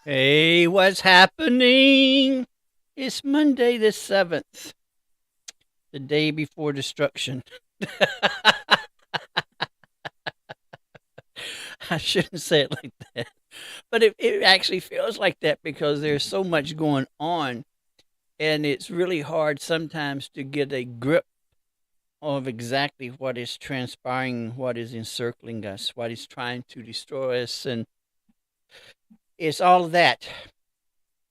Hey, what's happening? It's Monday the 7th, the day before destruction. I shouldn't say it like that, but it actually feels like that because there's so much going on, and it's really hard sometimes to get a grip of exactly what is transpiring, what is encircling us, what is trying to destroy us, and it's all of that.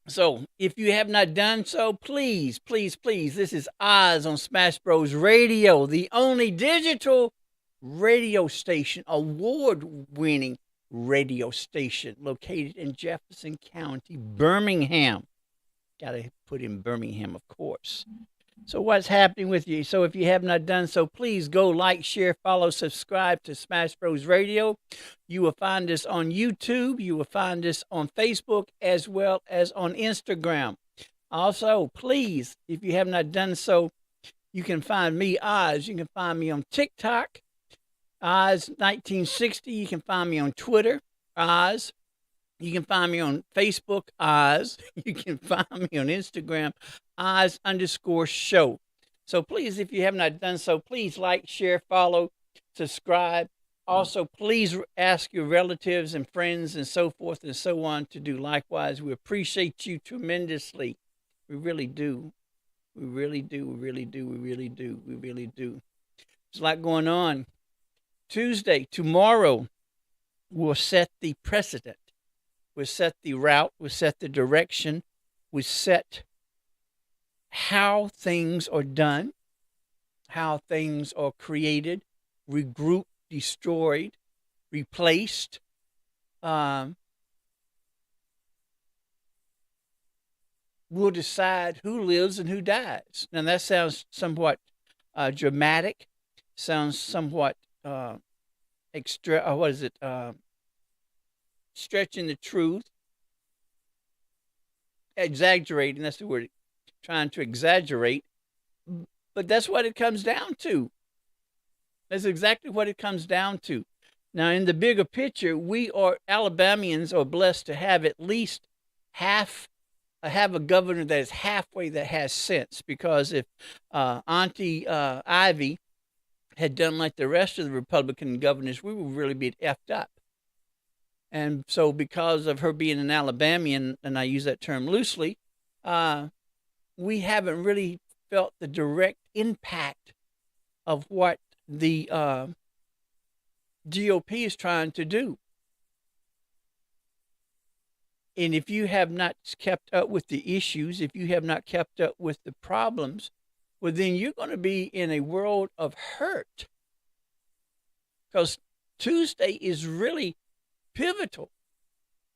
So, if you have not done so, please, please, please, this is Oz on Smash Bros. Radio, the only digital radio station, award winning radio station located in Jefferson County, Birmingham. Got to put in Birmingham, of course. So, what's happening with you? So, if you have not done so, please go like, share, follow, subscribe to Smash Bros. Radio. You will find us on YouTube. You will find us on Facebook as well as on Instagram. Also, please, if you have not done so, you can find me, Oz. You can find me on TikTok, Oz1960. You can find me on Twitter, Oz. You can find me on Facebook, Oz. You can find me on Instagram, Oz_show. So please, if you have not done so, please like, share, follow, subscribe. Also, please ask your relatives and friends and so forth and so on to do likewise. We appreciate you tremendously. We really do. We really do. We really do. We really do. We really do. There's a lot going on. Tuesday, tomorrow, we'll set the precedent. We set the route, we set the direction, we set how things are done, how things are created, regrouped, destroyed, replaced. We'll decide who lives and who dies. Now, that sounds somewhat dramatic, sounds somewhat what is it? Stretching the truth, exaggerating, that's the word, trying to exaggerate. But that's what it comes down to. That's exactly what it comes down to. Now, in the bigger picture, we are Alabamians are blessed to have at least have a governor that is halfway that has sense. Because if Auntie Ivy had done like the rest of the Republican governors, we would really be effed up. And so, because of her being an Alabamian, and I use that term loosely, we haven't really felt the direct impact of what the GOP is trying to do. And if you have not kept up with the issues, if you have not kept up with the problems, well, then you're going to be in a world of hurt. Because Tuesday is really pivotal.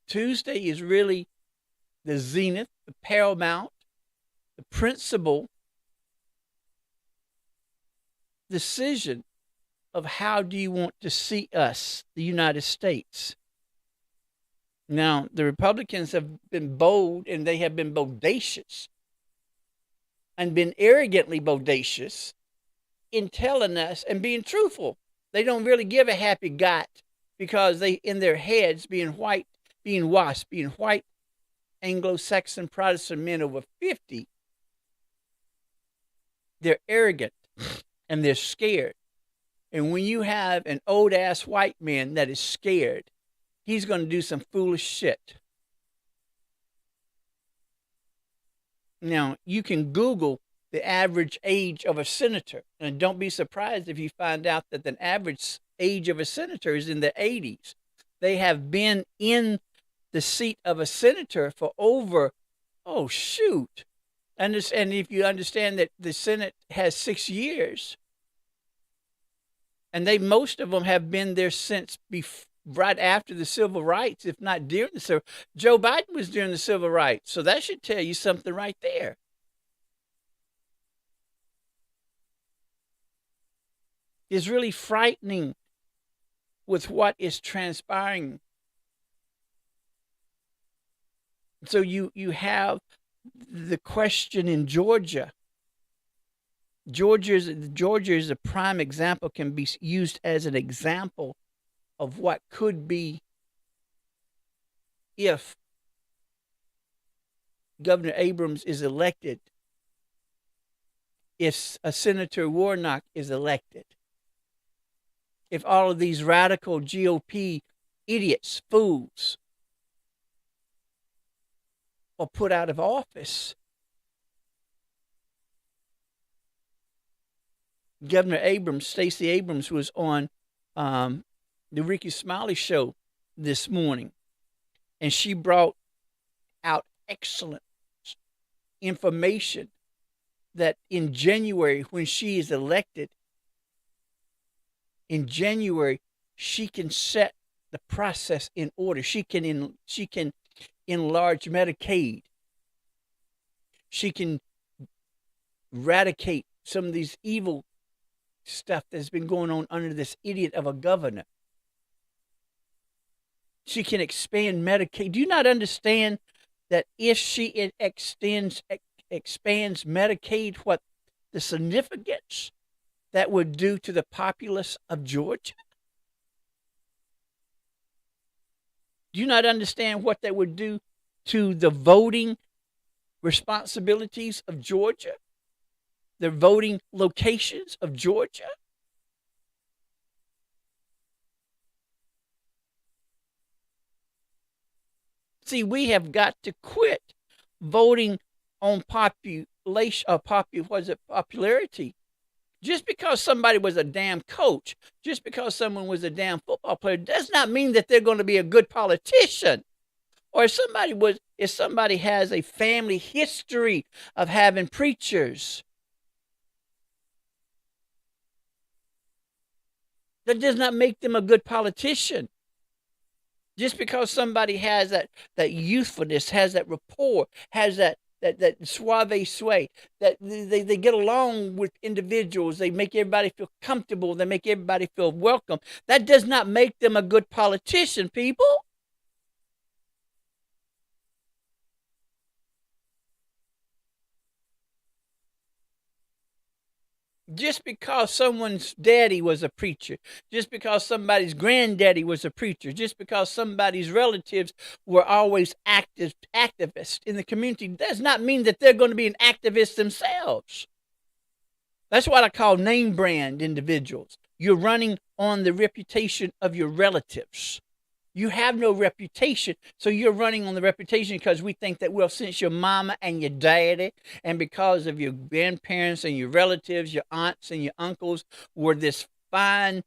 Tuesday is really the zenith, the paramount, the principal decision of how do you want to see us, the United States. Now, the Republicans have been bold and they have been bodacious and been arrogantly bodacious in telling us and being truthful. They don't really give a happy got because they, in their heads, being white, being WASP, being white Anglo-Saxon Protestant men over 50, they're arrogant and they're scared. And when you have an old ass white man that is scared, he's going to do some foolish shit. Now, you can Google the average age of a senator, and don't be surprised if you find out that the average age of a senator is in the 80s. They have been in the seat of a senator for over, oh, shoot. And if you understand that the Senate has 6 years, and most of them have been there since right after the civil rights, if not during the civil. Joe Biden was during the civil rights, so that should tell you something right there. It's really frightening with what is transpiring. So you have the question in Georgia. Georgia is a prime example, can be used as an example of what could be if Governor Abrams is elected, if a Senator Warnock is elected, if all of these radical GOP idiots, fools, are put out of office, Governor Abrams, Stacey Abrams, was on the Ricky Smiley show this morning, and she brought out excellent information that in January, when she is elected, in January, she can set the process in order. She can enlarge Medicaid. She can eradicate some of these evil stuff that's been going on under this idiot of a governor. She can expand Medicaid. Do you not understand that if she expands Medicaid, what the significance that would do to the populace of Georgia? Do you not understand what that would do to the voting responsibilities of Georgia? The voting locations of Georgia? See, we have got to quit voting on popularity. Just because somebody was a damn coach, just because someone was a damn football player, does not mean that they're going to be a good politician. Or if somebody has a family history of having preachers, that does not make them a good politician. Just because somebody has that youthfulness, has that rapport, has that suave sway, that they get along with individuals, they make everybody feel comfortable, they make everybody feel welcome, that does not make them a good politician, people. Just because someone's daddy was a preacher, just because somebody's granddaddy was a preacher, just because somebody's relatives were always activists in the community, does not mean that they're going to be an activist themselves. That's what I call name brand individuals. You're running on the reputation of your relatives. You have no reputation, so you're running on the reputation because we think that, well, since your mama and your daddy, and because of your grandparents and your relatives, your aunts and your uncles were this fine,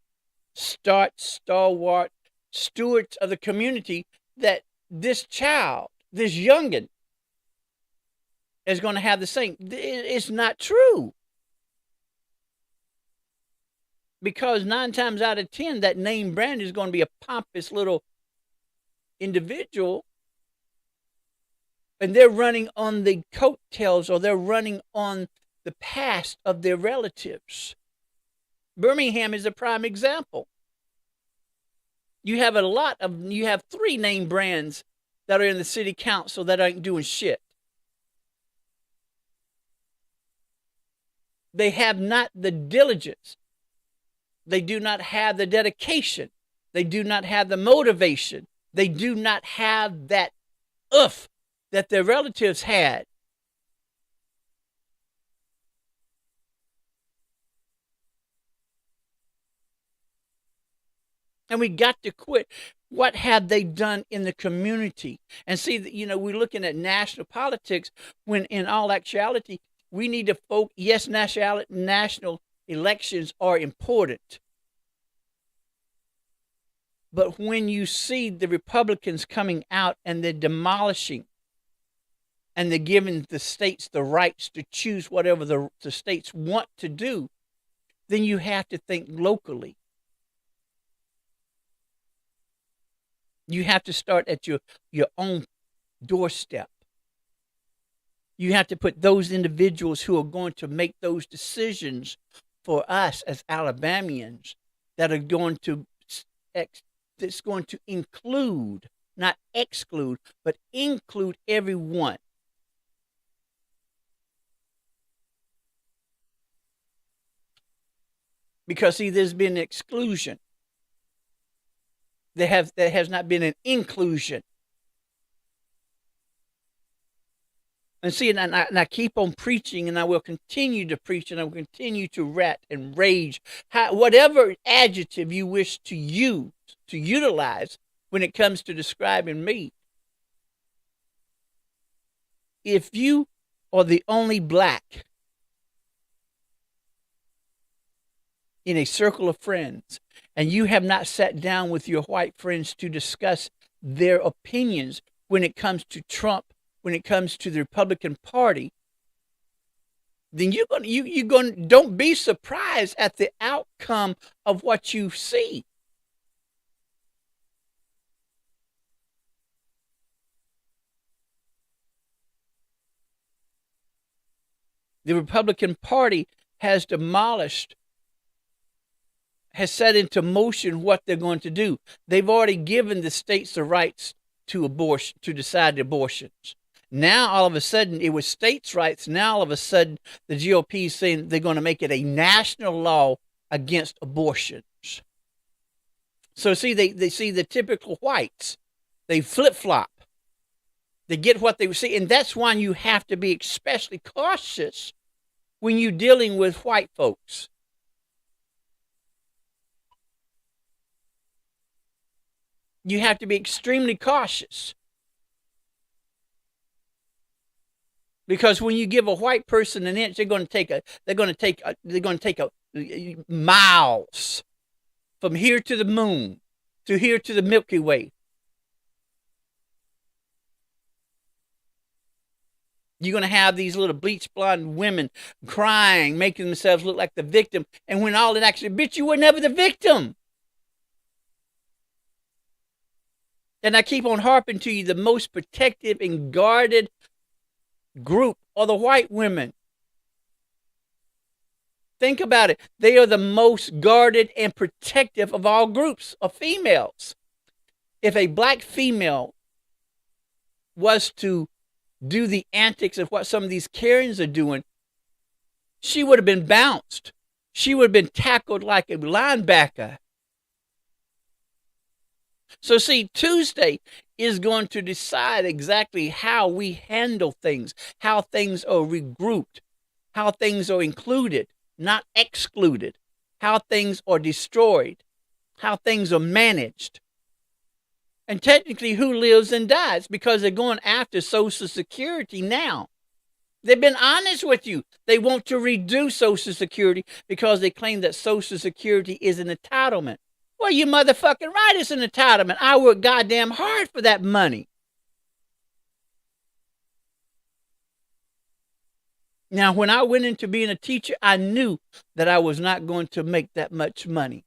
stalwart stewards of the community, that this child, this youngin, is going to have the same. It's not true. Because 9 times out of 10, that name brand is going to be a pompous little individual, and they're running on the coattails, or they're running on the past of their relatives. Birmingham is a prime example. You have 3 name brands that are in the city council that ain't doing shit. They have not the diligence. They do not have the dedication. They do not have the motivation. They do not have that oof that their relatives had. And we got to quit. What have they done in the community? And see, we're looking at national politics when in all actuality, we need to focus. Yes, national elections are important. But when you see the Republicans coming out and they're demolishing and they're giving the states the rights to choose whatever the states want to do, then you have to think locally. You have to start at your own doorstep. You have to put those individuals who are going to make those decisions for us as Alabamians, that are going to that's going to include, not exclude, but include everyone. Because see, there's been exclusion. There has not been an inclusion. And see, and I keep on preaching, and I will continue to preach, and I will continue to rant and rage, whatever adjective you wish to use, to utilize when it comes to describing me. If you are the only black in a circle of friends, and you have not sat down with your white friends to discuss their opinions when it comes to Trump, when it comes to the Republican Party, then don't be surprised at the outcome of what you see. The Republican Party has set into motion what they're going to do. They've already given the states the rights to abortion, to decide abortions. Now, all of a sudden, it was states' rights. Now, all of a sudden, the GOP is saying they're going to make it a national law against abortions. So, see, they see the typical whites. They flip-flop. They get what they see. And that's why you have to be especially cautious when you're dealing with white folks. You have to be extremely cautious. Because when you give a white person an inch, they're going to take miles from here to the moon, to here to the Milky Way. You're going to have these little bleach blonde women crying, making themselves look like the victim. And when all it actually, bitch, you were never the victim. And I keep on harping to you, the most protective and guarded group are the white women. Think about it. They are the most guarded and protective of all groups of females. If a black female was to do the antics of what some of these Karens are doing, she would have been bounced. She would have been tackled like a linebacker. So see, Tuesday is going to decide exactly how we handle things, how things are regrouped, how things are included, not excluded, how things are destroyed, how things are managed. And technically who lives and dies, because they're going after Social Security now. They've been honest with you. They want to reduce Social Security because they claim that Social Security is an entitlement. Well, you motherfucking right, it's an entitlement. I work goddamn hard for that money. Now, when I went into being a teacher, I knew that I was not going to make that much money.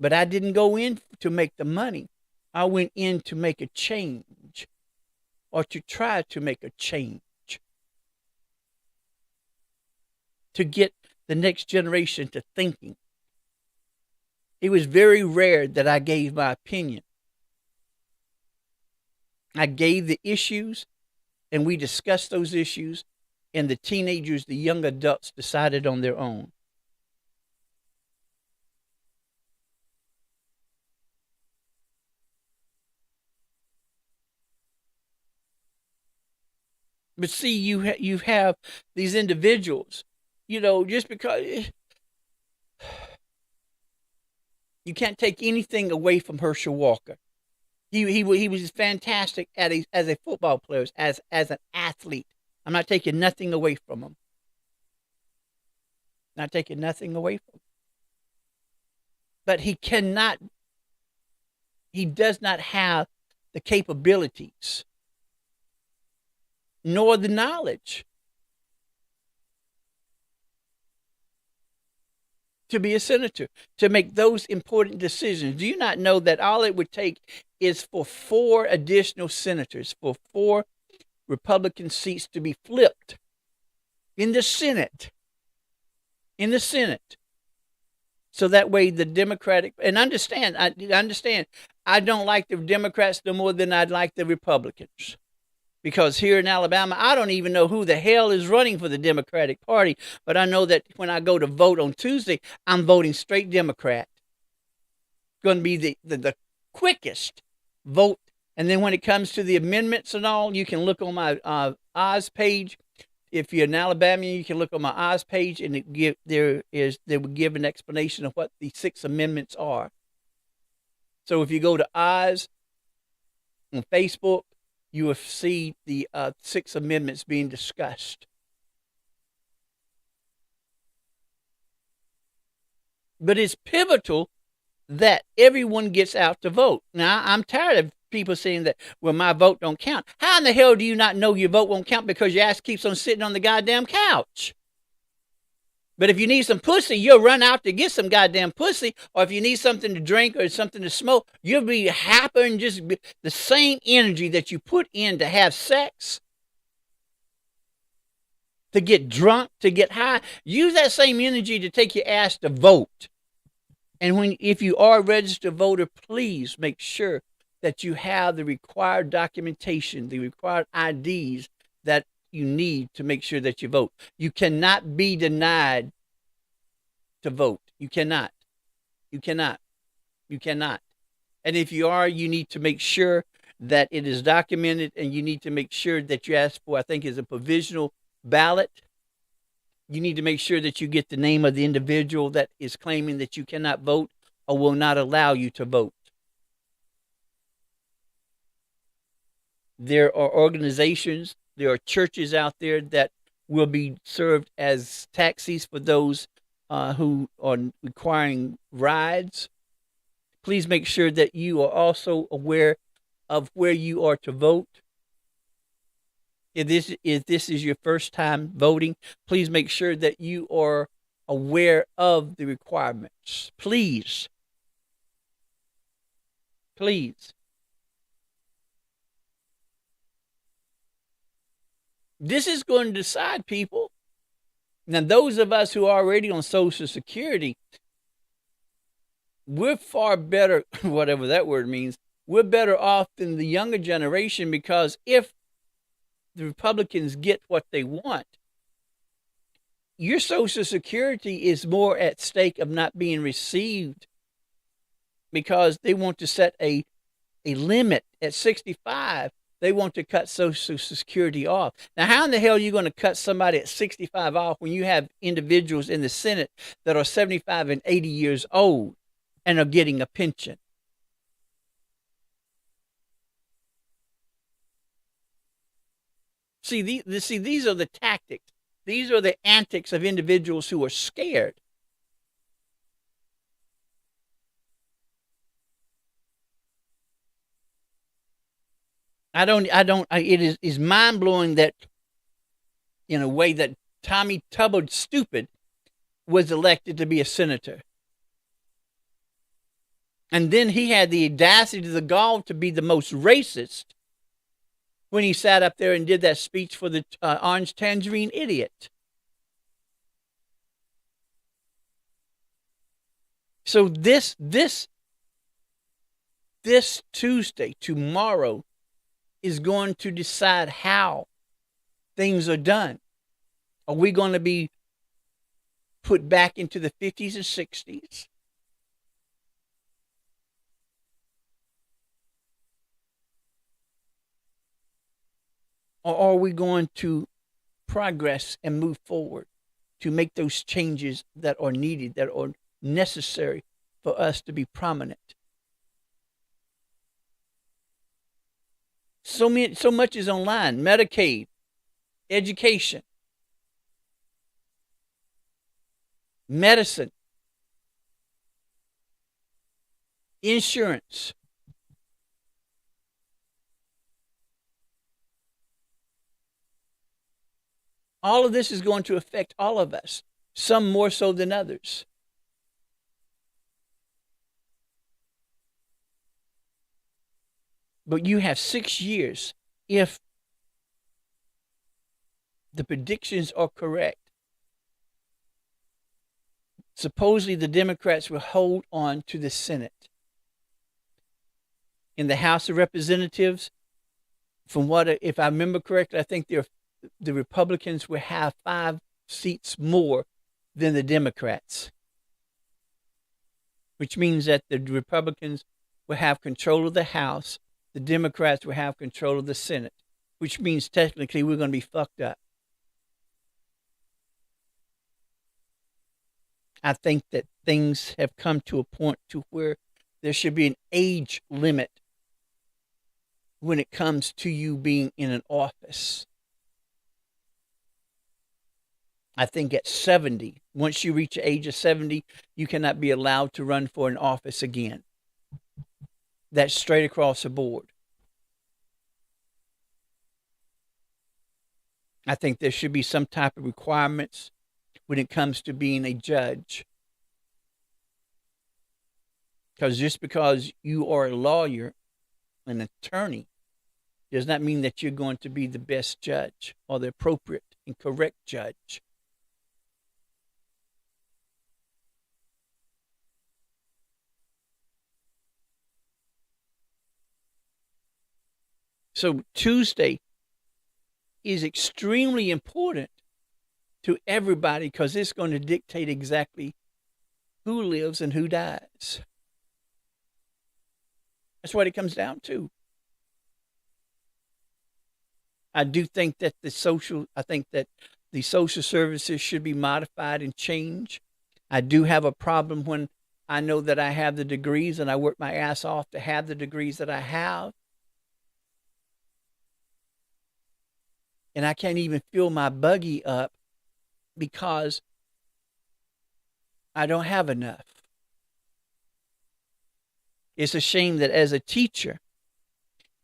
But I didn't go in to make the money. I went in to make a change, or to try to make a change, to get the next generation to thinking. It was very rare that I gave my opinion. I gave the issues, and we discussed those issues, and the teenagers, the young adults, decided on their own. But see, you have these individuals, just because you can't take anything away from Herschel Walker. He was fantastic as a football player, as an athlete. I'm not taking nothing away from him. Not taking nothing away from him. But he does not have the capabilities, nor the knowledge to be a senator, to make those important decisions. Do you not know that all it would take is for 4 additional senators, for 4 Republican seats to be flipped in the Senate? So that way the Democratic, and understand, I don't like the Democrats no more than I'd like the Republicans. Because here in Alabama, I don't even know who the hell is running for the Democratic Party. But I know that when I go to vote on Tuesday, I'm voting straight Democrat. It's going to be the quickest vote And then when it comes to the amendments and all, you can look on my OZZz page. If you're an Alabamian, you can look on my OZZz page, and they will give an explanation of what the 6 amendments are. So if you go to OZZz on Facebook, you will see the 6 amendments being discussed. But it's pivotal that everyone gets out to vote. Now, I'm tired of people saying that, well, my vote don't count. How in the hell do you not know your vote won't count because your ass keeps on sitting on the goddamn couch? But if you need some pussy, you'll run out to get some goddamn pussy. Or if you need something to drink or something to smoke, you'll be happy and just be the same energy that you put in to have sex, to get drunk, to get high. Use that same energy to take your ass to vote. And if you are a registered voter, please make sure that you have the required documentation, the required IDs that you need to make sure that you vote. You cannot be denied to vote. You cannot. You cannot. You cannot. And if you are, you need to make sure that it is documented, and you need to make sure that you ask for, I think, is a provisional ballot. You need to make sure that you get the name of the individual that is claiming that you cannot vote or will not allow you to vote. There are organizations, there are churches out there that will be served as taxis for those who are requiring rides. Please make sure that you are also aware of where you are to vote. If this is your first time voting, please make sure that you are aware of the requirements. Please. Please. This is going to decide, people. Now, those of us who are already on Social Security, we're far better, whatever that word means, we're better off than the younger generation, because if the Republicans get what they want, your Social Security is more at stake of not being received, because they want to set a limit at 65. They want to cut Social Security off. Now, how in the hell are you going to cut somebody at 65 off when you have individuals in the Senate that are 75 and 80 years old and are getting a pension? See, these are the tactics. These are the antics of individuals who are scared. It is mind blowing that, in a way, that Tommy Tubbard Stupid was elected to be a senator. And then he had the audacity, the gall to be the most racist when he sat up there and did that speech for the Orange Tangerine Idiot. So this Tuesday, tomorrow, is going to decide how things are done. Are we going to be put back into the 50s and 60s? Or are we going to progress and move forward to make those changes that are needed, that are necessary for us to be prominent? So much is online: Medicaid, education, medicine, insurance. All of this is going to affect all of us, some more so than others. But you have 6 years, if the predictions are correct. Supposedly the Democrats will hold on to the Senate. In the House of Representatives, if I remember correctly, I think the Republicans will have 5 seats more than the Democrats, which means that the Republicans will have control of the House. the Democrats will have control of the Senate, which means technically we're going to be fucked up. I think that things have come to a point to where there should be an age limit when it comes to you being in an office. I think at 70, once you reach the age of 70, you cannot be allowed to run for an office again. That's straight across the board. I think there should be some type of requirements when it comes to being a judge. Because just because you are a lawyer, an attorney, does not mean that you're going to be the best judge or the appropriate and correct judge. So Tuesday is extremely important to everybody because it's going to dictate exactly who lives and who dies. That's what it comes down to. I do think that the social services should be modified and changed. I do have a problem when I know that I have the degrees and I work my ass off to have the degrees that I have. And I can't even fill my buggy up because I don't have enough. It's a shame that as a teacher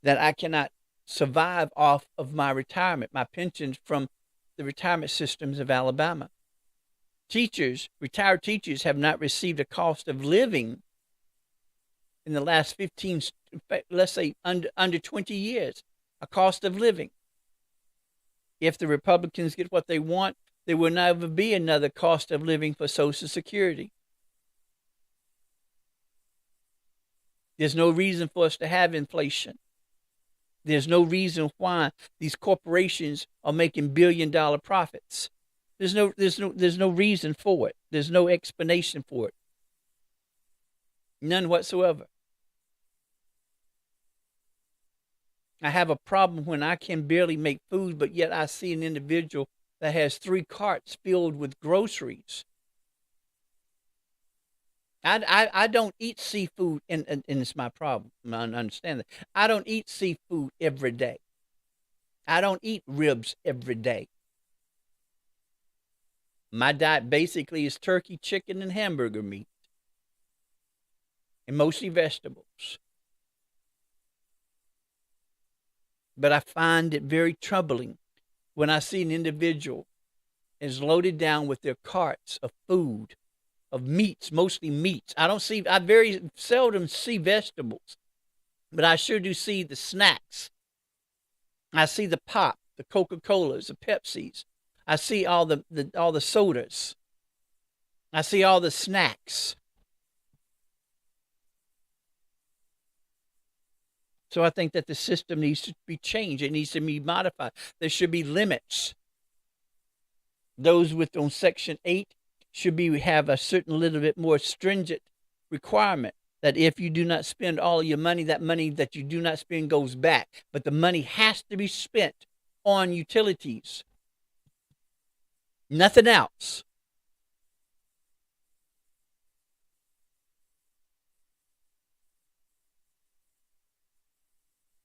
that I cannot survive off of my retirement, my pensions from the retirement systems of Alabama. Retired teachers have not received a cost of living in the last 15, let's say under 20 years, a cost of living. If the Republicans get what they want, there will never be another cost of living for Social Security. There's no reason for us to have inflation. There's no reason why these corporations are making billion-dollar profits. There's no reason for it. There's no explanation for it. None whatsoever. I have a problem when I can barely make food, but yet I see an individual that has 3 carts filled with groceries. I don't eat seafood, and it's my problem. I understand that. I don't eat seafood every day. I don't eat ribs every day. My diet basically is turkey, chicken, and hamburger meat, and mostly vegetables. But I find it very troubling when I see an individual is loaded down with their carts of food, of meats, mostly meats. I very seldom see vegetables, but I sure do see the snacks. I see the pop, the Coca-Colas, the Pepsis. I see all the sodas. I see all the snacks. So I think that the system needs to be changed. It needs to be modified. There should be limits. Those on Section 8 should have a certain little bit more stringent requirement that if you do not spend all your money, that money that you do not spend goes back. But the money has to be spent on utilities. Nothing else.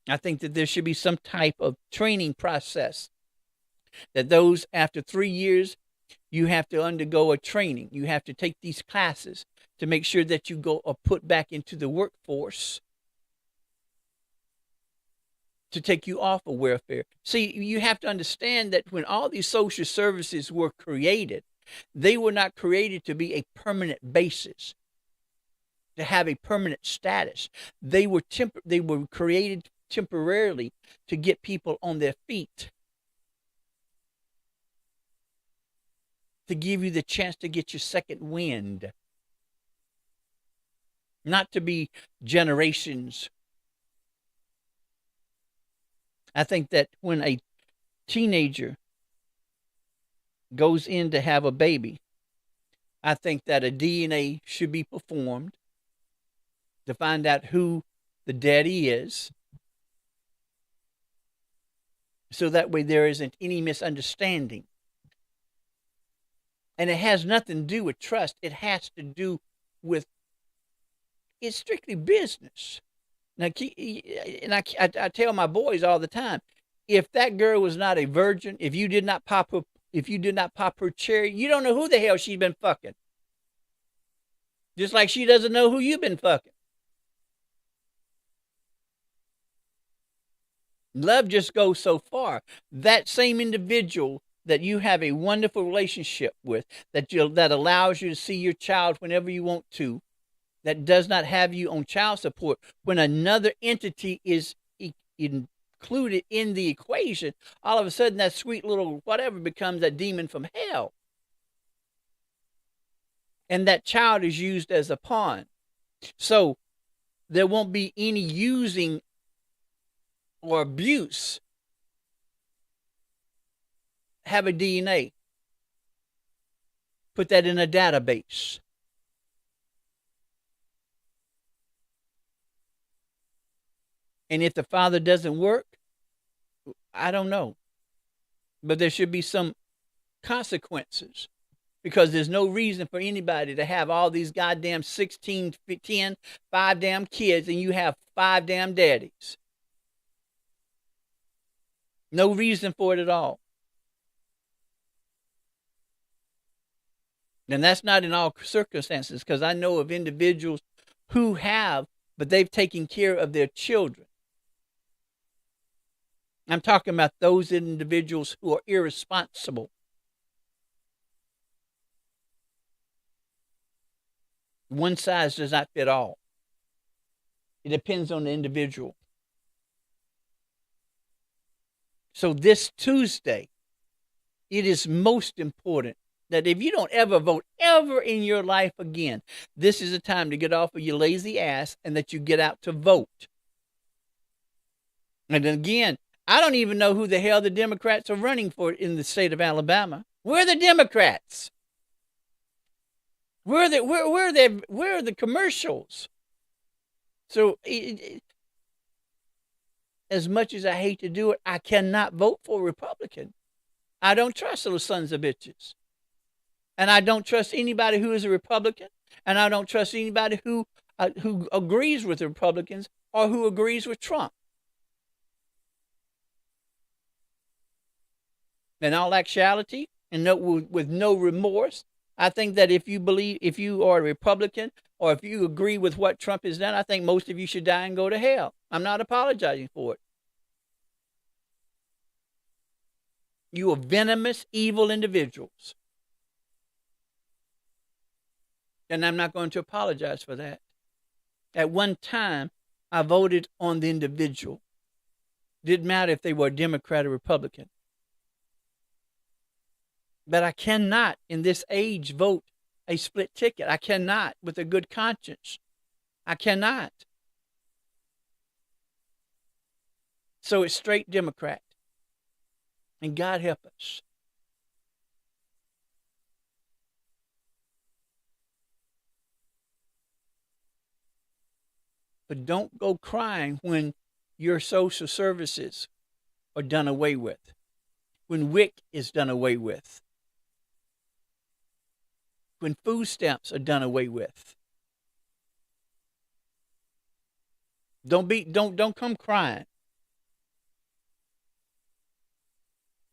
I think that there should be some type of training process that those after 3 years, you have to undergo a training. You have to take these classes to make sure that you go or put back into the workforce to take you off of welfare. See, you have to understand that when all these social services were created, they were not created to be a permanent basis, to have a permanent status. They were created temporarily to get people on their feet, to give you the chance to get your second wind, not to be generations. I think that when a teenager goes in to have a baby, I think that a DNA should be performed to find out who the daddy is. so that way there isn't any misunderstanding. And it has nothing to do with trust. It has to do with, it's strictly business. Now, and I tell my boys all the time, if that girl was not a virgin, if you did not pop her cherry, you don't know who the hell she's been fucking. Just like she doesn't know who you've been fucking. Love just goes so far. That same individual that you have a wonderful relationship with, that allows you to see your child whenever you want to, that does not have you on child support, when another entity is included in the equation, all of a sudden that sweet little whatever becomes that demon from hell. And that child is used as a pawn. So there won't be any using or abuse. Have a DNA. Put that in a database. And if the father doesn't work, I don't know. But there should be some consequences, because there's no reason for anybody to have all these goddamn 16, 10, 5 damn kids, and you have 5 damn daddies. No reason for it at all. And that's not in all circumstances, because I know of individuals who have, but they've taken care of their children. I'm talking about those individuals who are irresponsible. One size does not fit all. It depends on the individual. So this Tuesday, it is most important that if you don't ever vote ever in your life again, this is the time to get off of your lazy ass and that you get out to vote. And again, I don't even know who the hell the Democrats are running for in the state of Alabama. Where are the Democrats? Where are the commercials? So as much as I hate to do it, I cannot vote for a Republican. I don't trust those sons of bitches. And I don't trust anybody who is a Republican. And I don't trust anybody who agrees with the Republicans or who agrees with Trump. In all actuality, and with no remorse, I think that if you are a Republican or if you agree with what Trump has done, I think most of you should die and go to hell. I'm not apologizing for it. You are venomous, evil individuals. And I'm not going to apologize for that. At one time, I voted on the individual. Didn't matter if they were a Democrat or Republican. But I cannot, in this age, vote a split ticket. I cannot with a good conscience. I cannot. So it's straight Democrat. And God help us. But don't go crying when your social services are done away with, when WIC is done away with, when food stamps are done away with. Don't come crying.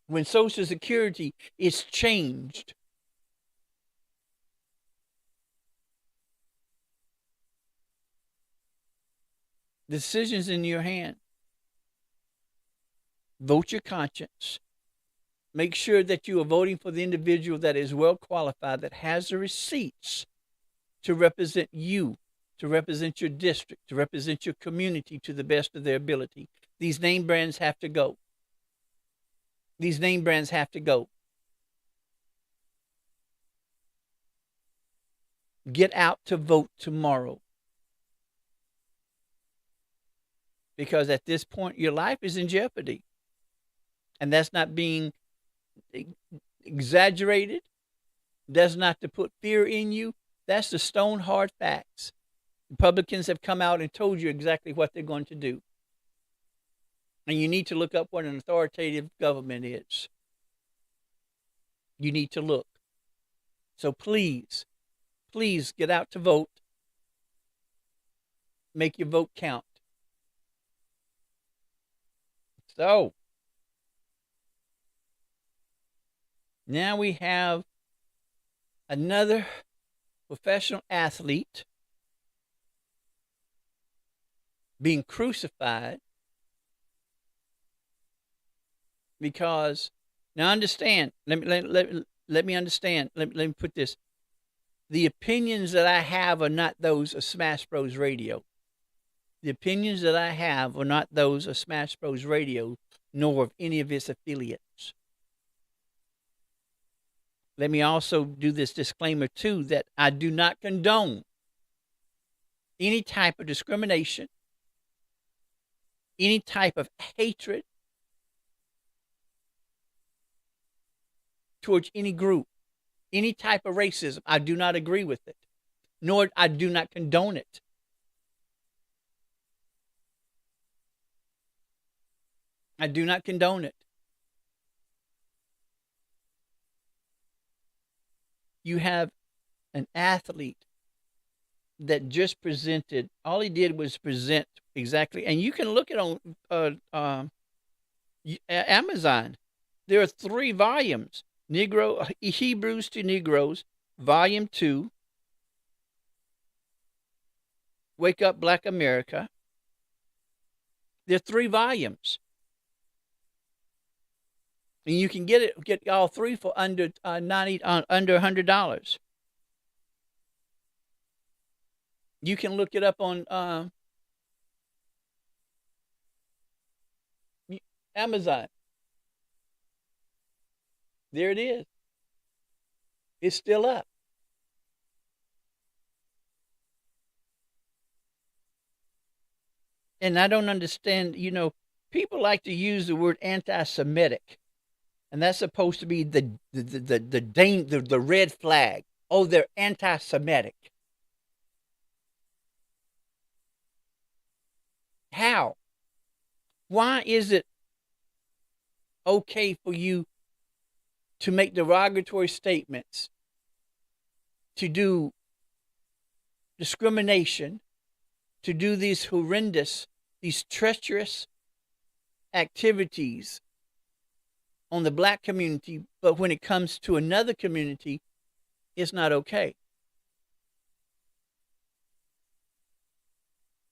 When Social Security is changed. The decision's in your hand. Vote your conscience. Make sure that you are voting for the individual that is well qualified, that has the receipts to represent you, to represent your district, to represent your community to the best of their ability. These name brands have to go. These name brands have to go. Get out to vote tomorrow. Because at this point, your life is in jeopardy. And that's not being exaggerated. That's not to put fear in you. That's the stone hard facts. Republicans have come out and told you exactly what they're going to do. And you need to look up what an authoritative government is. You need to look. So please, please get out to vote. Make your vote count. So, now we have another professional athlete being crucified because, now understand, let me understand, let me put this. The opinions that I have are not those of Smash Bros. Radio. The opinions that I have are not those of Smash Bros. Radio, nor of any of its affiliates. Let me also do this disclaimer, too, that I do not condone any type of discrimination, any type of hatred towards any group, any type of racism. I do not agree with it, nor I do not condone it. I do not condone it. You have an athlete that just presented, all he did was present exactly, and you can look it on Amazon. There are 3 volumes. Hebrews to Negroes, Volume 2, Wake Up Black America. There are 3 volumes. And you can get all 3 for under $100. You can look it up on Amazon. There it is. It's still up. And I don't understand, people like to use the word anti-Semitic. And that's supposed to be the red flag. Oh, they're anti-Semitic. How? Why is it okay for you to make derogatory statements, to do discrimination, to do these horrendous, these treacherous activities on the black community, but when it comes to another community, it's not okay?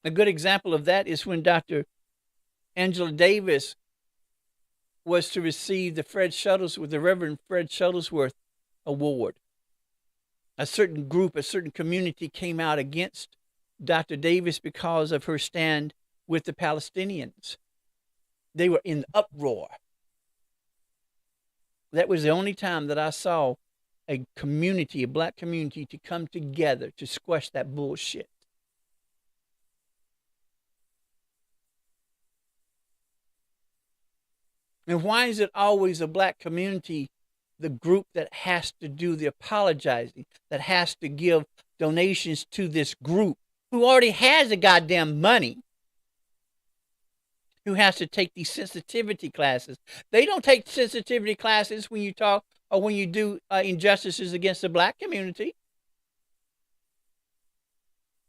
A good example of that is when Dr. Angela Davis was to receive the Reverend Fred Shuttlesworth Award. A certain group, a certain community came out against Dr. Davis because of her stand with the Palestinians. They were in uproar. That was the only time that I saw a black community, to come together to squash that bullshit. And why is it always a black community, the group that has to do the apologizing, that has to give donations to this group who already has the goddamn money, who has to take these sensitivity classes? They don't take sensitivity classes when you talk or when you do injustices against the black community.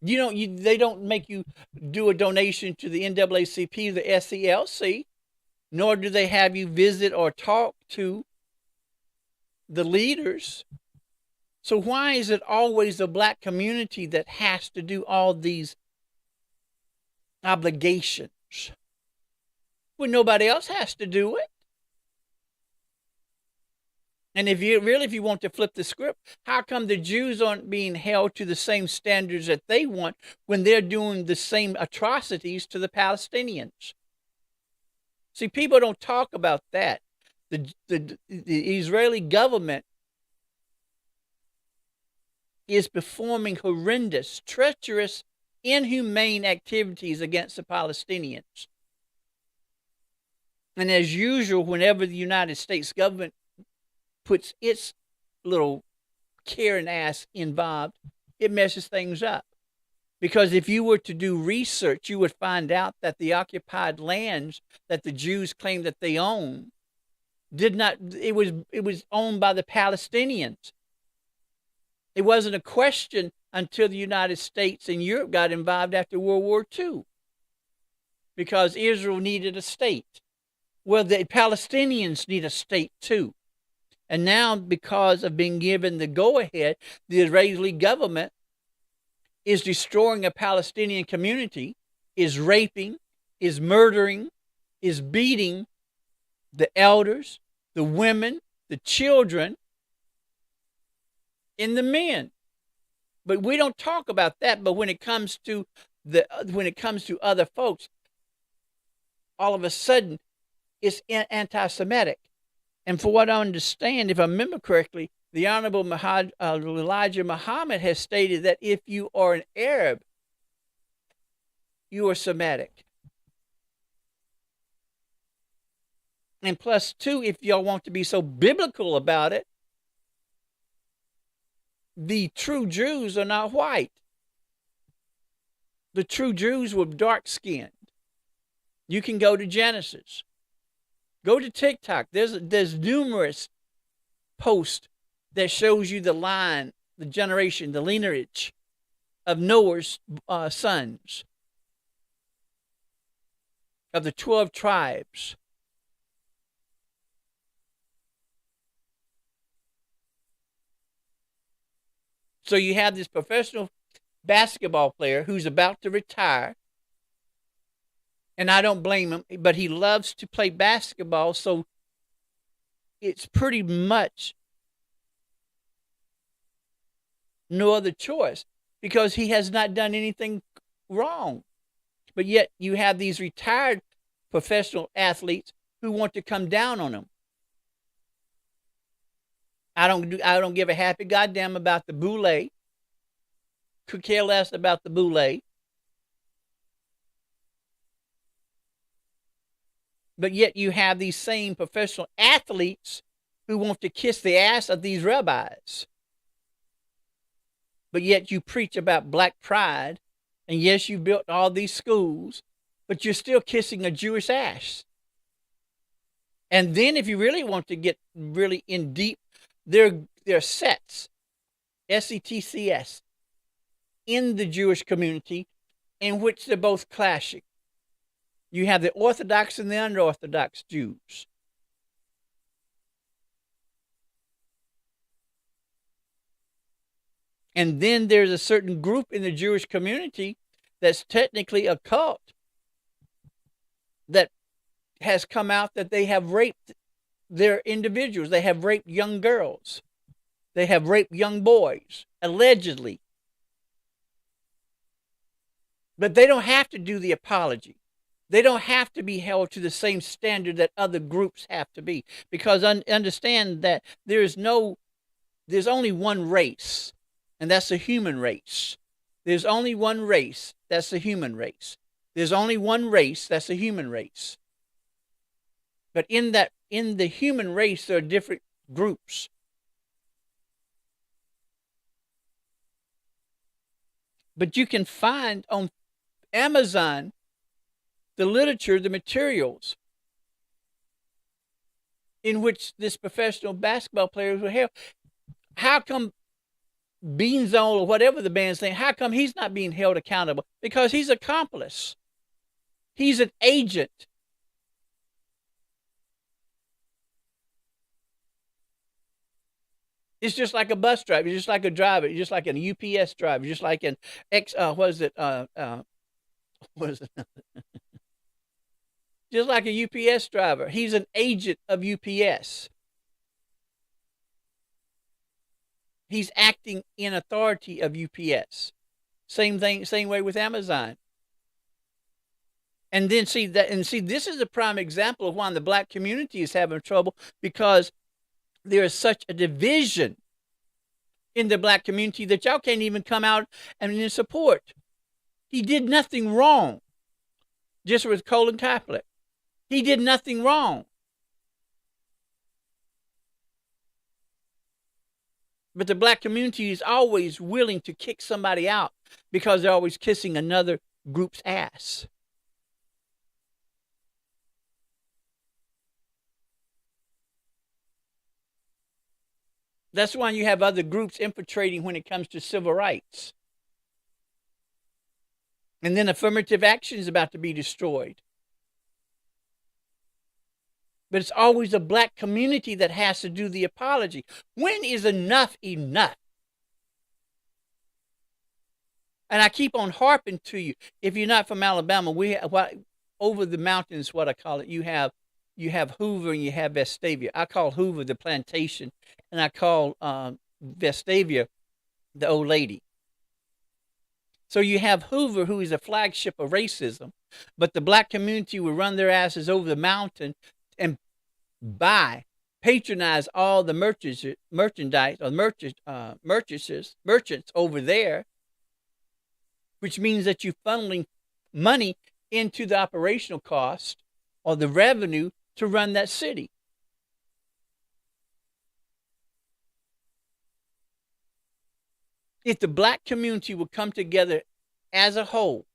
They don't make you do a donation to the NAACP, the SCLC, nor do they have you visit or talk to the leaders. So why is it always the black community that has to do all these obligations when nobody else has to do it? And if you want to flip the script, how come the Jews aren't being held to the same standards that they want when they're doing the same atrocities to the Palestinians? See, people don't talk about that. The Israeli government is performing horrendous, treacherous, inhumane activities against the Palestinians. And as usual, whenever the United States government puts its little Karen ass involved, it messes things up. Because if you were to do research, you would find out that the occupied lands that the Jews claim that they own did not, it was owned by the Palestinians. It wasn't a question until the United States and Europe got involved after World War II, because Israel needed a state. Well, the Palestinians need a state too. And now, because of being given the go-ahead, the Israeli government is destroying a Palestinian community, is raping, is murdering, is beating the elders, the women, the children, and the men. But we don't talk about that. But when it comes to other folks, all of a sudden it's anti-Semitic. And for what I understand, if I remember correctly, the Honorable Elijah Muhammad has stated that if you are an Arab, you are Semitic. And plus, two, if y'all want to be so biblical about it, the true Jews are not white. The true Jews were dark-skinned. You can go to Genesis. Go to TikTok. There's numerous posts that shows you the line, the generation, the lineage of Noah's sons, of the 12 tribes. So you have this professional basketball player who's about to retire, and I don't blame him, but he loves to play basketball, so it's pretty much no other choice, because he has not done anything wrong. But yet you have these retired professional athletes who want to come down on him. I don't give a happy goddamn about the boule. Could care less about the boule. But yet you have these same professional athletes who want to kiss the ass of these rabbis. But yet you preach about black pride, and yes, you built all these schools, but you're still kissing a Jewish ass. And then if you really want to get really in deep, there are sets, SETCS, in the Jewish community in which they're both clashing. You have the Orthodox and the unorthodox Jews. And then there's a certain group in the Jewish community that's technically a cult that has come out that they have raped their individuals. They have raped young girls. They have raped young boys, allegedly. But they don't have to do the apology. They don't have to be held to the same standard that other groups have to be. Because understand that there's only one race, and that's the human race. There's only one race, that's the human race. There's only one race, that's the human race. But in the human race, there are different groups. But you can find on Amazon the literature, the materials in which this professional basketball player was held. How come Beanzone or whatever the band's name, how come he's not being held accountable? Because he's an accomplice. He's an agent. It's just like a bus driver. It's just like a driver. It's just like an UPS driver. Just like an just like a UPS driver. He's an agent of UPS. He's acting in authority of UPS. Same thing, same way with Amazon. And then see, this is a prime example of why the black community is having trouble, because there is such a division in the black community that y'all can't even come out and support. He did nothing wrong. Just with Colin Kaepernick. He did nothing wrong. But the black community is always willing to kick somebody out because they're always kissing another group's ass. That's why you have other groups infiltrating when it comes to civil rights. And then affirmative action is about to be destroyed. But it's always a black community that has to do the apology. When is enough enough? And I keep on harping to you. If you're not from Alabama, we have, over the mountains, what I call it, you have Hoover and you have Vestavia. I call Hoover the plantation, and I call Vestavia the old lady. So you have Hoover, who is a flagship of racism, but the black community will run their asses over the mountain and patronize all the merchandise or merchants over there, which means that you're funneling money into the operational cost or the revenue to run that city. If the black community would come together as a whole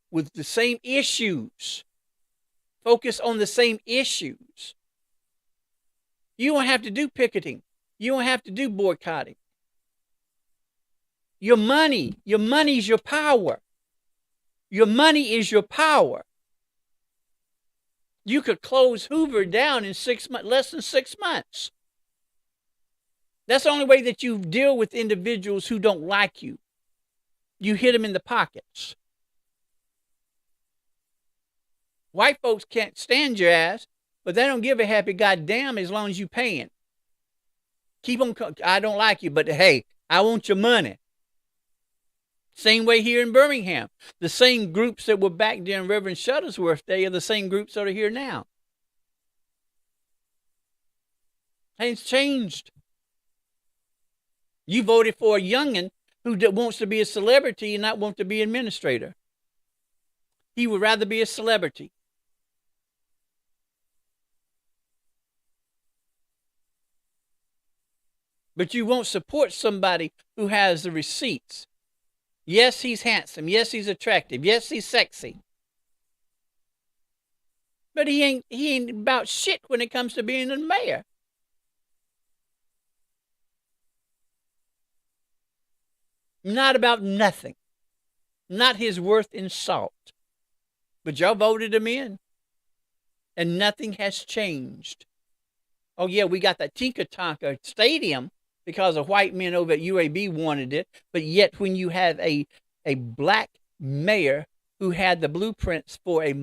with the same issues, focus on the same issues, you don't have to do picketing. You don't have to do boycotting. Your money is your power. Your money is your power. You could close Hoover down in 6 months, less than 6 months. That's the only way that you deal with individuals who don't like you. You hit them in the pockets. White folks can't stand your ass, but they don't give a happy goddamn as long as you paying. Keep on. I don't like you, but hey, I want your money. Same way here in Birmingham. The same groups that were back during Reverend Shuttlesworth, they are the same groups that are here now. It's changed. You voted for a youngin' who wants to be a celebrity and not want to be an administrator. He would rather be a celebrity. But you won't support somebody who has the receipts. Yes, he's handsome. Yes, he's attractive. Yes, he's sexy. But he ain't about shit when it comes to being a mayor. Not about nothing. Not his worth in salt. But y'all voted him in. And nothing has changed. Oh, yeah, we got that Tinka Tonka Stadium because of white men over at UAB wanted it. But yet when you have a black mayor who had the blueprints for a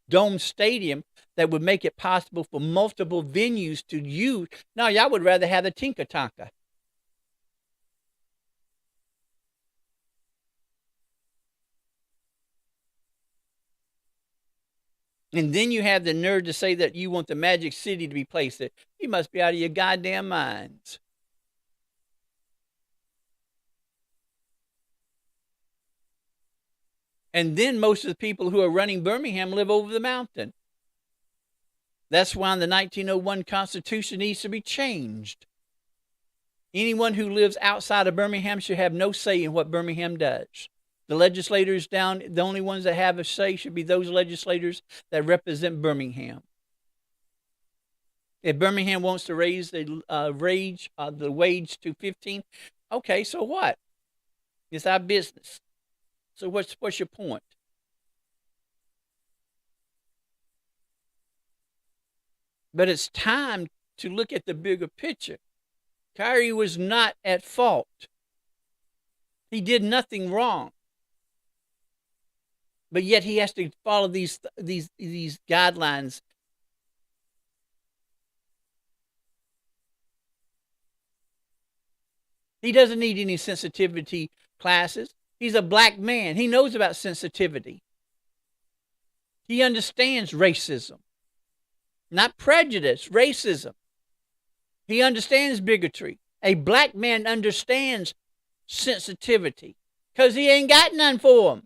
dome stadium that would make it possible for multiple venues to use, no, y'all would rather have the Tinka Tonka. And then you have the nerve to say that you want the Magic City to be placed there. You must be out of your goddamn minds. And then most of the people who are running Birmingham live over the mountain. That's why the 1901 Constitution needs to be changed. Anyone who lives outside of Birmingham should have no say in what Birmingham does. The legislators down, the only ones that have a say should be those legislators that represent Birmingham. If Birmingham wants to raise the wage to 15, okay, so what? It's our business. So what's your point? But it's time to look at the bigger picture. Kyrie was not at fault. He did nothing wrong. But yet he has to follow these guidelines. He doesn't need any sensitivity classes. He's a black man. He knows about sensitivity. He understands racism. Not prejudice, racism. He understands bigotry. A black man understands sensitivity because he ain't got none for him.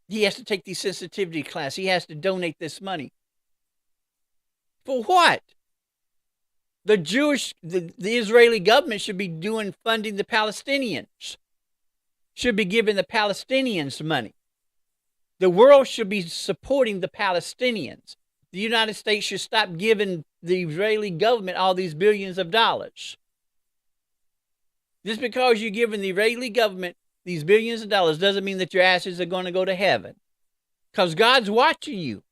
He has to take these sensitivity classes. He has to donate this money. For what? The Israeli government should be funding the Palestinians, should be giving the Palestinians money. The world should be supporting the Palestinians. The United States should stop giving the Israeli government all these billions of dollars. Just because you're giving the Israeli government these billions of dollars doesn't mean that your asses are going to go to heaven. Because God's watching you.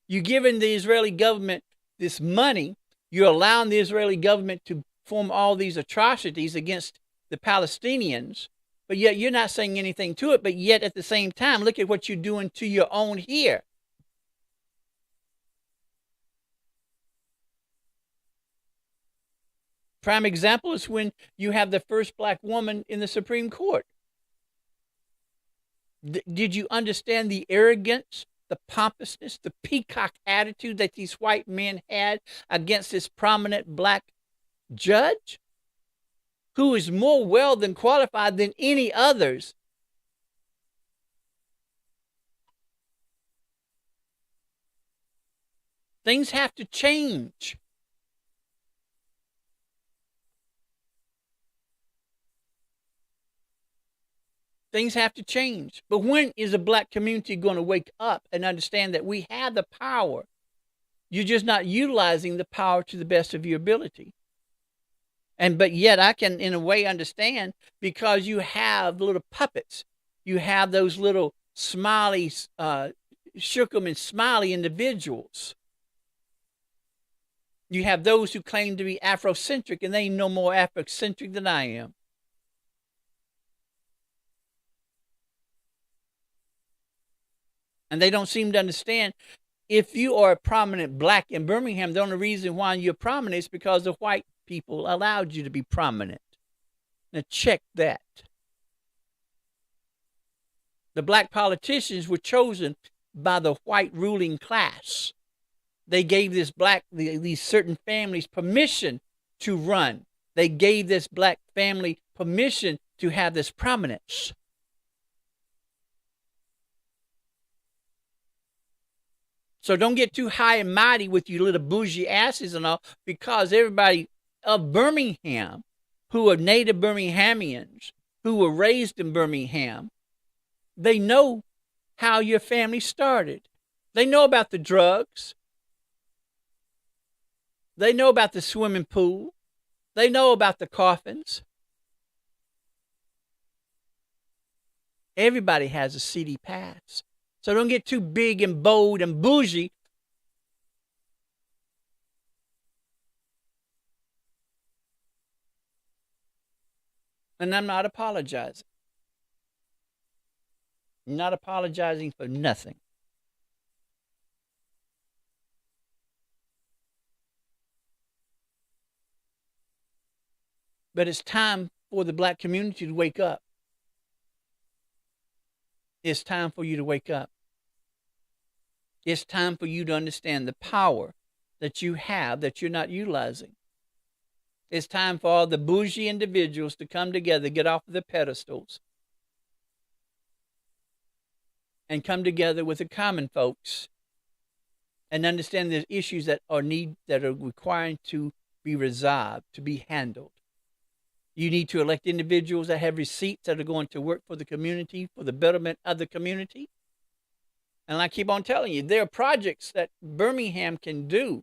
You're giving the Israeli government this money. You're allowing the Israeli government to perform all these atrocities against the Palestinians, but yet you're not saying anything to it. But yet at the same time, look at what you're doing to your own here. Prime example is when you have the first black woman in the Supreme Court. Did you understand the arrogance, the pompousness, the peacock attitude that these white men had against this prominent black judge, who is more well than qualified than any others? Things have to change. Things have to change. But when is the black community going to wake up and understand that we have the power? You're just not utilizing the power to the best of your ability. But yet I can, in a way, understand, because you have little puppets. You have those little smiley, shook 'em and smiley individuals. You have those who claim to be Afrocentric, and they ain't no more Afrocentric than I am. And they don't seem to understand, if you are a prominent black in Birmingham, the only reason why you're prominent is because the white people allowed you to be prominent. Now check that. The black politicians were chosen by the white ruling class. They gave these certain families permission to run. They gave this black family permission to have this prominence. So don't get too high and mighty with you little bougie asses and all, because everybody of Birmingham, who are native Birminghamians, who were raised in Birmingham, they know how your family started. They know about the drugs. They know about the swimming pool. They know about the coffins. Everybody has a CD pass. So don't get too big and bold and bougie. And I'm not apologizing. I'm not apologizing for nothing. But it's time for the black community to wake up. It's time for you to wake up. It's time for you to understand the power that you have that you're not utilizing. It's time for all the bougie individuals to come together, get off of the pedestals, and come together with the common folks and understand the issues that are requiring to be resolved, to be handled. You need to elect individuals that have receipts that are going to work for the community, for the betterment of the community. And I keep on telling you, there are projects that Birmingham can do.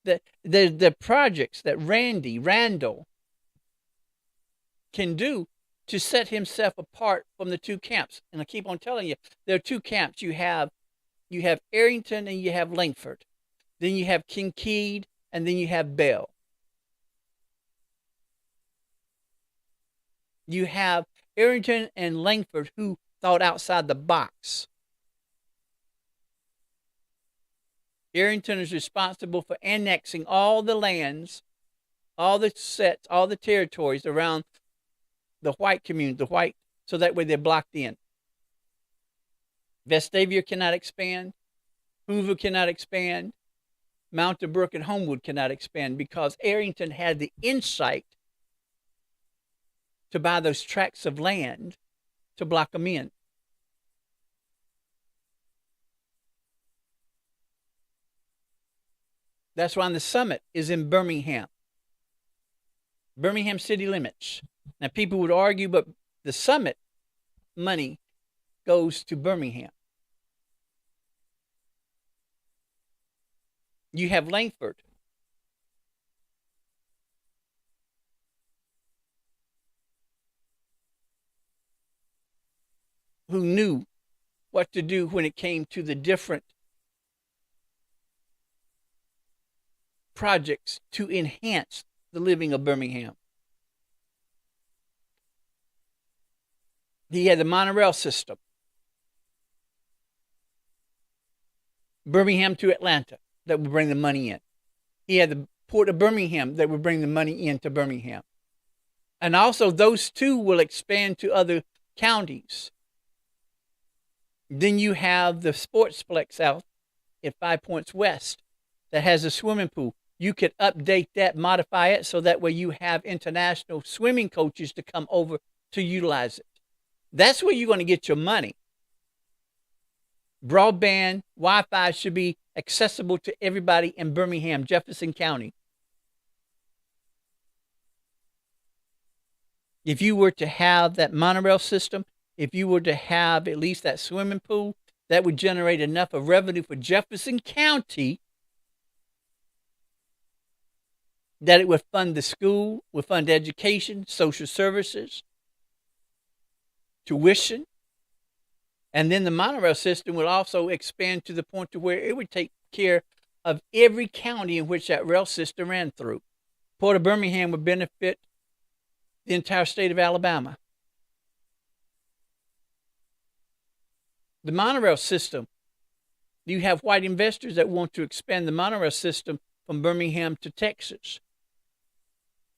The projects that Randall can do to set himself apart from the two camps. And I keep on telling you, there are two camps. You have Arrington and you have Langford. Then you have Kincaid and then you have Bell. You have Arrington and Langford who thought outside the box. Arrington is responsible for annexing all the lands, all the sets, all the territories around the white community, so that way they're blocked in. Vestavia cannot expand. Hoover cannot expand. Mountain Brook and Homewood cannot expand because Arrington had the insight to buy those tracts of land to block them in. That's why the summit is in Birmingham city limits. Now, people would argue, but the summit money goes to Birmingham. You have Langford. Who knew what to do when it came to the different projects to enhance the living of Birmingham. He had the monorail system, Birmingham to Atlanta, that would bring the money in. He had the Port of Birmingham that would bring the money into Birmingham. And also those two will expand to other counties. Then you have the Sportsplex out at 5 Points West that has a swimming pool. You could update that, modify it, so that way you have international swimming coaches to come over to utilize it. That's where you're going to get your money. Broadband, Wi-Fi should be accessible to everybody in Birmingham, Jefferson County. If you were to have that monorail system, if you were to have at least that swimming pool, that would generate enough of revenue for Jefferson County that it would fund the school, would fund education, social services, tuition. And then the monorail system will also expand to the point to where it would take care of every county in which that rail system ran through. Port of Birmingham would benefit the entire state of Alabama. The monorail system, you have white investors that want to expand the monorail system from Birmingham to Texas.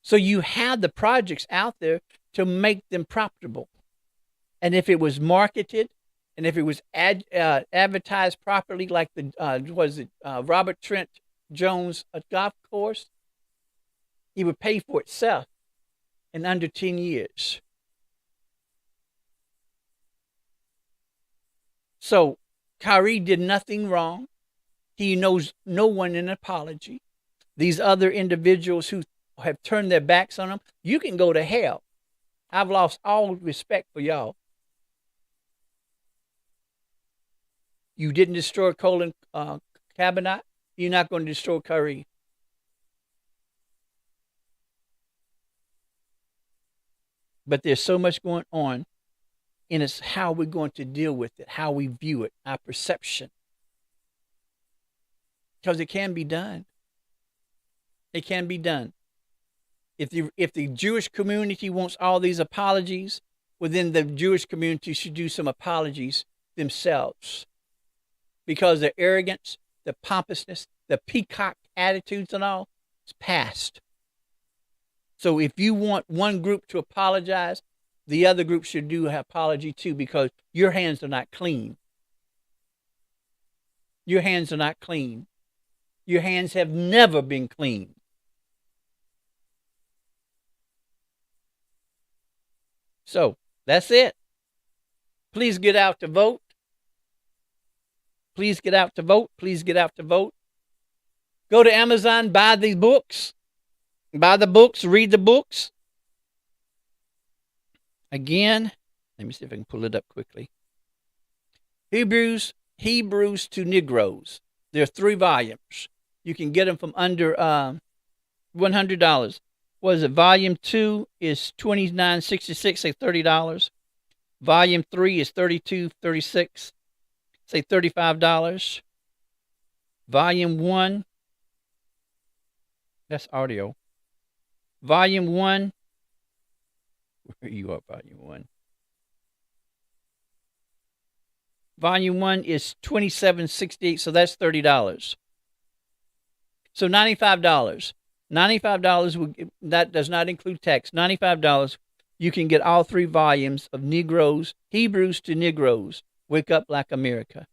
So you had the projects out there to make them profitable. And if it was marketed, and if it was advertised properly, like the Robert Trent Jones golf course, it would pay for itself in under 10 years. So Kyrie did nothing wrong. He knows no one an apology. These other individuals who have turned their backs on him, you can go to hell. I've lost all respect for y'all. You didn't destroy Colin Kaepernick. You're not going to destroy Kyrie. But there's so much going on, and it's how we're going to deal with it, how we view it, our perception. Because it can be done. It can be done. If the Jewish community wants all these apologies, well, then the Jewish community should do some apologies themselves. Because the arrogance, the pompousness, the peacock attitudes and all, it's past. So if you want one group to apologize, the other group should do an apology too, because your hands are not clean. Your hands are not clean. Your hands have never been clean. So that's it. Please get out to vote. Please get out to vote. Please get out to vote. Go to Amazon, buy these books. Buy the books, read the books. Again, let me see if I can pull it up quickly. Hebrews to Negroes. There are 3 volumes. You can get them from under $100. What is it? Volume 2 is $29.66, say $30. Volume 3 is $32.36, say $35. Volume 1, that's audio. Volume 1, where you are, Volume 1? Volume 1 is $27.68, so that's $30. So $95. $95, that does not include tax. $95, you can get all 3 volumes of Hebrews to Negroes, Wake Up Black America.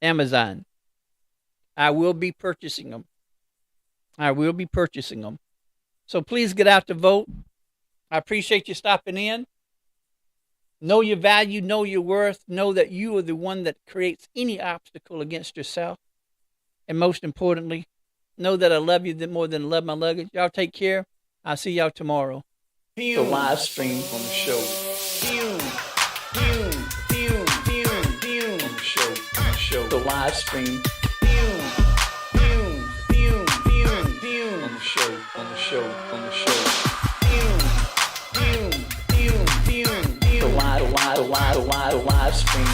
Amazon. I will be purchasing them. So please get out to vote. I appreciate you stopping in. Know your value, know your worth, know that you are the one that creates any obstacle against yourself. And most importantly, know that I love you more than I love my luggage. Y'all take care. I'll see y'all tomorrow. The live stream on the show. On the show. The live stream. On the show. On the show. On the show. The live stream.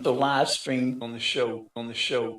The live stream on the show.